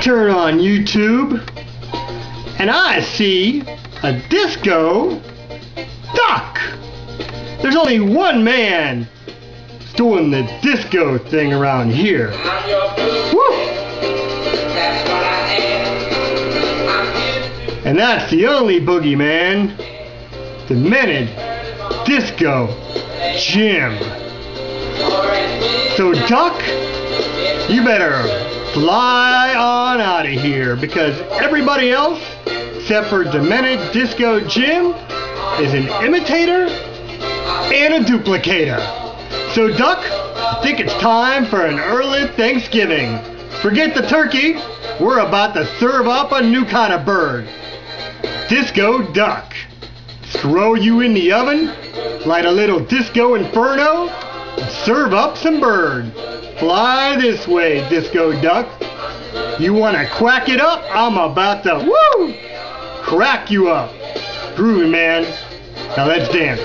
turn on YouTube and I see a disco duck. There's only one man doing the disco thing around here. Woo! And that's the only boogeyman, Demented Disco Jim. So Duck, you better fly on out of here, because everybody else except for Demented Disco Jim is an imitator and a duplicator. So Duck, I think it's time for an early Thanksgiving. Forget the turkey, we're about to serve up a new kind of bird. Disco Duck. Throw you in the oven, light a little disco inferno, and serve up some bird. Fly this way, Disco Duck. You wanna quack it up? I'm about to, woo! Crack you up. Groovy, man. Now let's dance.